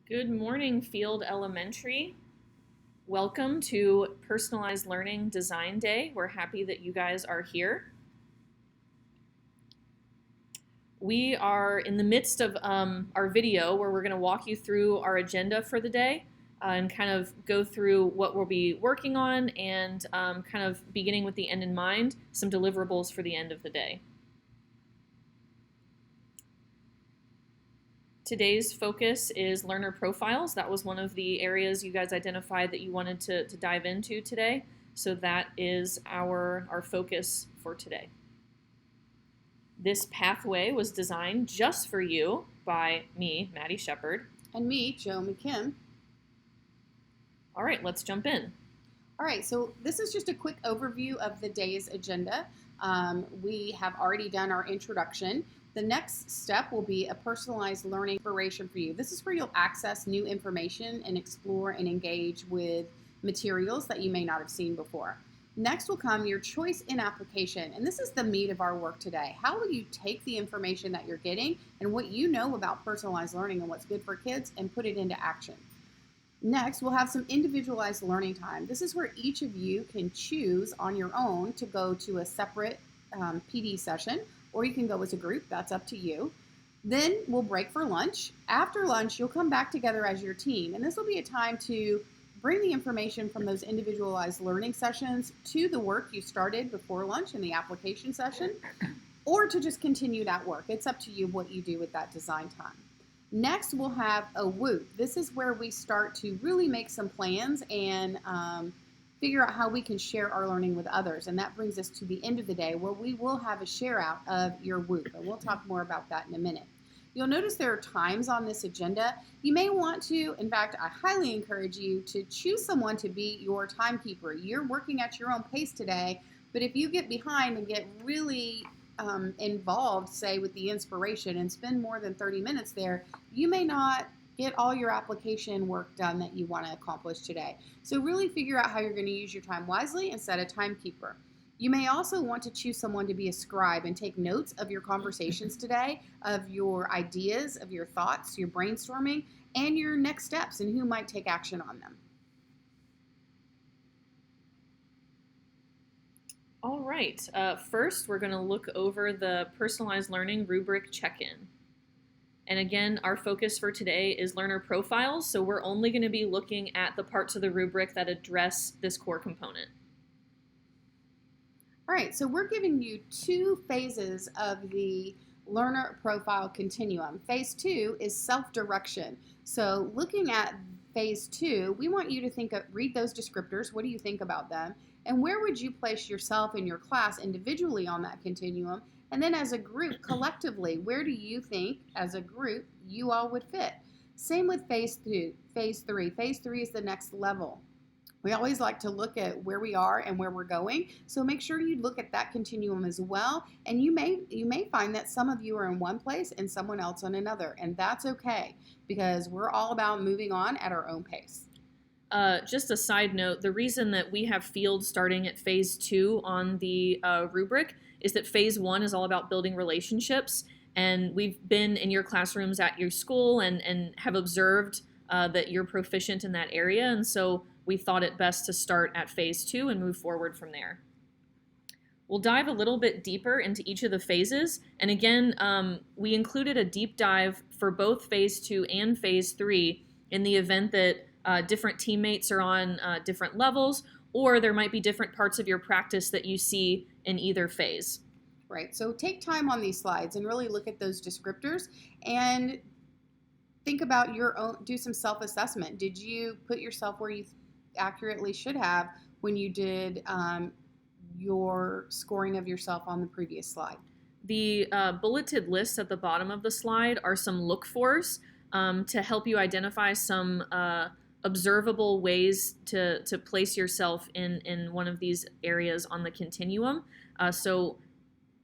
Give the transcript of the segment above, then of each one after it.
Good morning, Field Elementary. Welcome to Personalized Learning Design Day. We're happy that you guys are here. We are in the midst of our video where we're going to walk you through our agenda for the day and kind of go through what we'll be working on and kind of beginning with the end in mind, some deliverables for the end of the day. Today's focus is learner profiles. That was one of the areas you guys identified that you wanted to dive into today. So that is our focus for today. This pathway was designed just for you by me, Maddie Shepard. And me, Joe McKim. All right, let's jump in. All right, so this is just a quick overview of the day's agenda. We have already done our introduction. The next step will be a personalized learning inspiration for you. This is where you'll access new information and explore and engage with materials that you may not have seen before. Next will come your choice in application, and this is the meat of our work today. How will you take the information that you're getting and what you know about personalized learning and what's good for kids and put it into action? Next, we'll have some individualized learning time. This is where each of you can choose on your own to go to a separate PD session, or you can go as a group. That's up to you. Then we'll break for lunch. After lunch, you'll come back together as your team, and this will be a time to bring the information from those individualized learning sessions to the work you started before lunch in the application session, or to just continue that work. It's up to you what you do with that design time. Next, we'll have a WOOT. This is where we start to really make some plans and figure out how we can share our learning with others. And that brings us to the end of the day where we will have a share out of your WOOT. And we'll talk more about that in a minute. You'll notice there are times on this agenda. You may want to, in fact, I highly encourage you to choose someone to be your timekeeper. You're working at your own pace today, but if you get behind and get really involved, say, with the inspiration and spend more than 30 minutes there, you may not get all your application work done that you want to accomplish today. So really figure out how you're going to use your time wisely and set a timekeeper. You may also want to choose someone to be a scribe and take notes of your conversations today, of your ideas, of your thoughts, your brainstorming, and your next steps and who might take action on them. All right, first we're going to look over the personalized learning rubric check-in. And again, our focus for today is learner profiles, so we're only going to be looking at the parts of the rubric that address this core component. All right, so we're giving you two phases of the learner profile continuum. Phase 2 is self-direction. So looking at phase 2, we want you to read those descriptors. What do you think about them? And where would you place yourself in your class individually on that continuum? And then as a group, collectively, where do you think, as a group, you all would fit? Same with phase 3. Phase 3 is the next level. We always like to look at where we are and where we're going, so make sure you look at that continuum as well. And you may find that some of you are in one place and someone else on another, and that's okay because we're all about moving on at our own pace. Just a side note, the reason that we have fields starting at phase 2 on the rubric is that phase 1 is all about building relationships, and we've been in your classrooms at your school and have observed that you're proficient in that area, and so we thought it best to start at phase 2 and move forward from there. We'll dive a little bit deeper into each of the phases, and again, we included a deep dive for both phase 2 and phase 3 in the event that different teammates are on different levels, or there might be different parts of your practice that you see in either phase. Right, so take time on these slides and really look at those descriptors and think about your own, do some self-assessment. Did you put yourself where you accurately should have when you did your scoring of yourself on the previous slide? The bulleted lists at the bottom of the slide are some look-fors to help you identify some observable ways to place yourself in one of these areas on the continuum. So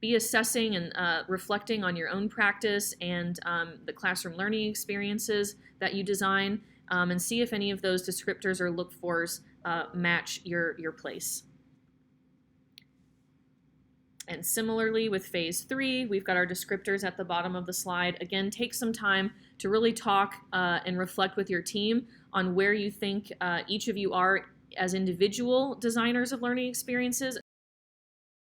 be assessing and reflecting on your own practice and the classroom learning experiences that you design, and see if any of those descriptors or look-fors match your place. And similarly with phase 3, we've got our descriptors at the bottom of the slide. Again, take some time to really talk and reflect with your team on where you think each of you are as individual designers of learning experiences.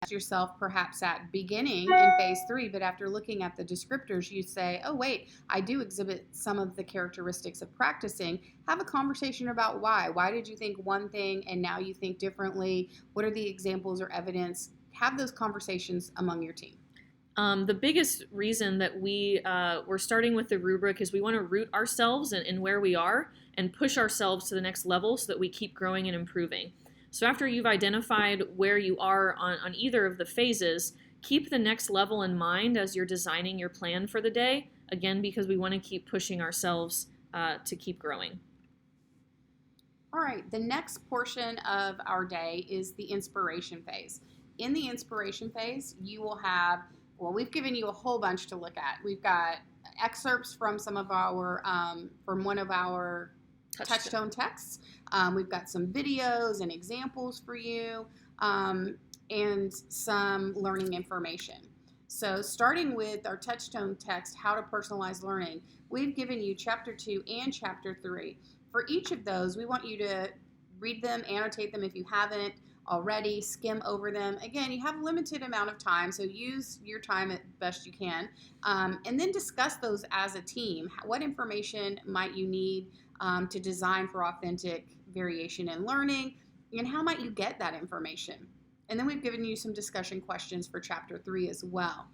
Yourself perhaps at beginning in phase 3, but after looking at the descriptors, you say, oh, wait, I do exhibit some of the characteristics of practicing. Have a conversation about why. Why did you think one thing and now you think differently? What are the examples or evidence? Have those conversations among your team. The biggest reason that we're starting with the rubric is we want to root ourselves in where we are and push ourselves to the next level so that we keep growing and improving. So after you've identified where you are on either of the phases, keep the next level in mind as you're designing your plan for the day, again, because we want to keep pushing ourselves to keep growing. All right, the next portion of our day is the inspiration phase. In the inspiration phase, you will have, well, we've given you a whole bunch to look at. We've got excerpts from some of our, from one of our Touchstone texts. We've got some videos and examples for you, and some learning information. So starting with our Touchstone text, How to Personalize Learning, we've given you Chapter 2 and Chapter 3. For each of those, we want you to read them, annotate them if you haven't already, skim over them. Again, you have a limited amount of time, so use your time as best you can, and then discuss those as a team. What information might you need to design for authentic variation in learning, and how might you get that information? And then we've given you some discussion questions for Chapter 3 as well.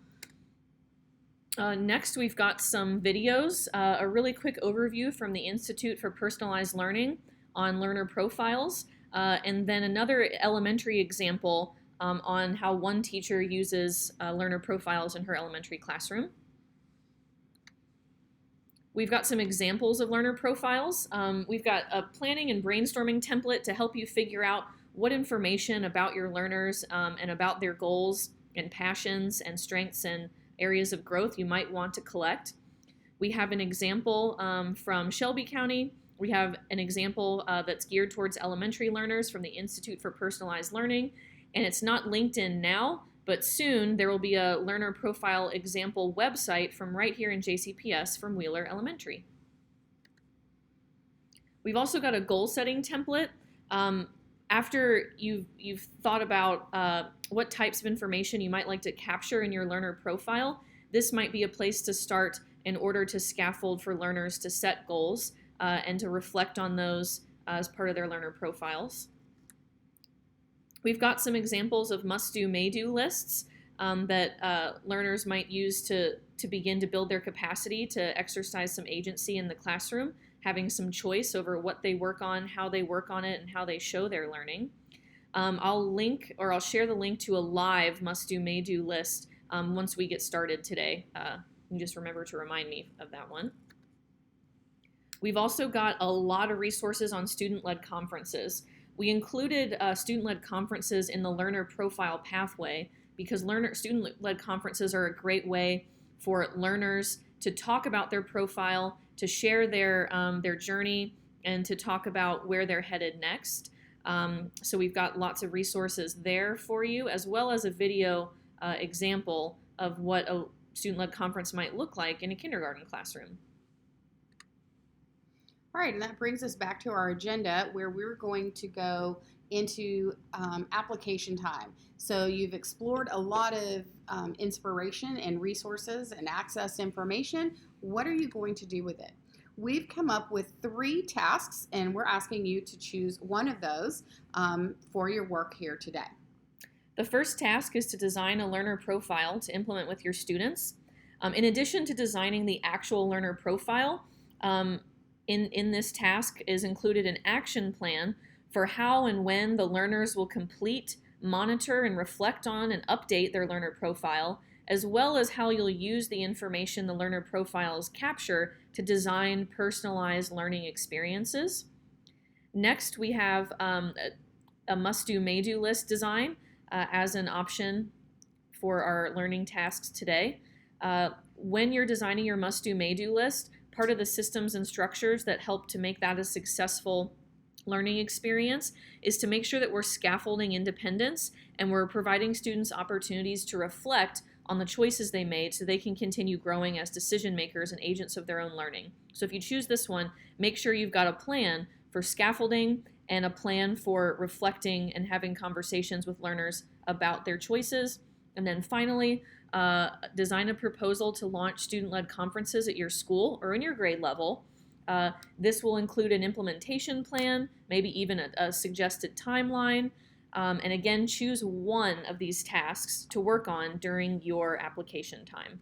Next, we've got some videos, a really quick overview from the Institute for Personalized Learning on learner profiles, and then another elementary example on how one teacher uses learner profiles in her elementary classroom. We've got some examples of learner profiles. We've got a planning and brainstorming template to help you figure out what information about your learners and about their goals and passions and strengths and areas of growth you might want to collect. We have an example from Shelby County. We have an example that's geared towards elementary learners from the Institute for Personalized Learning, and it's not linked in now, but soon there will be a learner profile example website from right here in JCPS from Wheeler Elementary. We've also got a goal setting template. After you've thought about what types of information you might like to capture in your learner profile, this might be a place to start in order to scaffold for learners to set goals and to reflect on those as part of their learner profiles. We've got some examples of must-do, may-do lists that learners might use to begin to build their capacity to exercise some agency in the classroom, having some choice over what they work on, how they work on it, and how they show their learning. I'll share the link to a live must-do, may-do list once we get started today. You just remember to remind me of that one. We've also got a lot of resources on student-led conferences. We included student-led conferences in the learner profile pathway because student-led conferences are a great way for learners to talk about their profile, to share their journey, and to talk about where they're headed next. So we've got lots of resources there for you, as well as a video example of what a student-led conference might look like in a kindergarten classroom. All right, and that brings us back to our agenda where we're going to go into application time. So you've explored a lot of inspiration and resources and access information. What are you going to do with it? We've come up with 3 tasks, and we're asking you to choose one of those for your work here today. The first task is to design a learner profile to implement with your students. In addition to designing the actual learner profile, in this task is included an action plan for how and when the learners will complete, monitor, and reflect on and update their learner profile, as well as how you'll use the information the learner profiles capture to design personalized learning experiences. Next, we have a must-do, may-do list design as an option for our learning tasks today. When you're designing your must-do, may-do list, part of the systems and structures that help to make that a successful learning experience is to make sure that we're scaffolding independence and we're providing students opportunities to reflect on the choices they made so they can continue growing as decision makers and agents of their own learning. So if you choose this one, make sure you've got a plan for scaffolding and a plan for reflecting and having conversations with learners about their choices. And then finally, design a proposal to launch student-led conferences at your school or in your grade level. This will include an implementation plan, maybe even a suggested timeline, and again, choose one of these tasks to work on during your application time.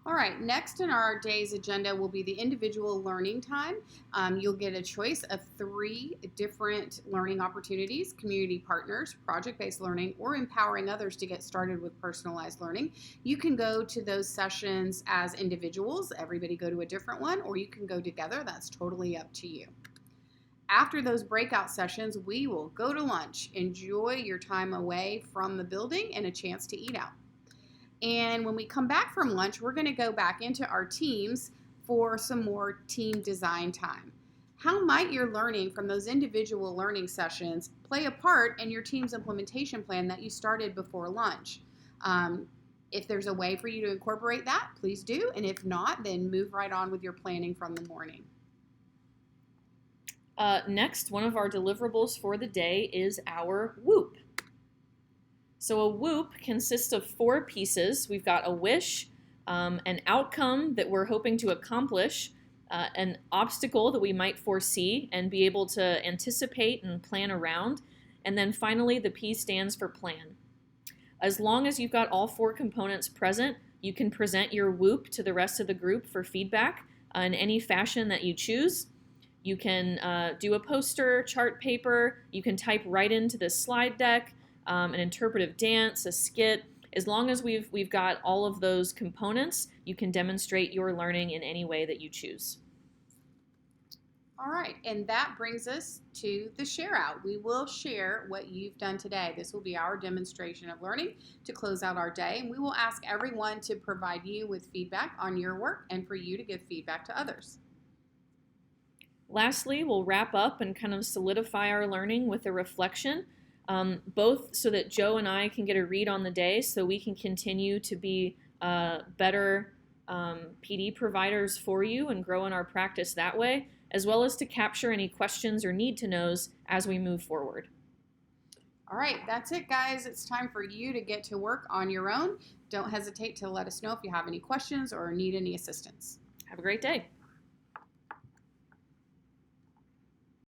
All right, next in our day's agenda will be the individual learning time. You'll get a choice of 3 different learning opportunities: community partners, project-based learning, or empowering others to get started with personalized learning. You can go to those sessions as individuals, everybody go to a different one, or you can go together. That's totally up to you. After those breakout sessions, we will go to lunch. Enjoy your time away from the building and a chance to eat out. And when we come back from lunch, we're going to go back into our teams for some more team design time. How might your learning from those individual learning sessions play a part in your team's implementation plan that you started before lunch? If there's a way for you to incorporate that, please do. And if not, then move right on with your planning from the morning. Next, one of our deliverables for the day is our WOOP. So a WOOP consists of 4 pieces. We've got a wish, an outcome that we're hoping to accomplish, an obstacle that we might foresee and be able to anticipate and plan around, and then finally the P stands for plan. As long as you've got all 4 components present, you can present your WOOP to the rest of the group for feedback in any fashion that you choose. You can do a poster, chart paper, you can type right into this slide deck, an interpretive dance, a skit. As long as we've got all of those components, you can demonstrate your learning in any way that you choose. All right, and that brings us to the share out. We will share what you've done today. This will be our demonstration of learning to close out our day, and we will ask everyone to provide you with feedback on your work and for you to give feedback to others. Lastly, we'll wrap up and kind of solidify our learning with a reflection, both so that Joe and I can get a read on the day so we can continue to be better PD providers for you and grow in our practice that way, as well as to capture any questions or need to knows as we move forward. All right, that's it, guys. It's time for you to get to work on your own. Don't hesitate to let us know if you have any questions or need any assistance. Have a great day.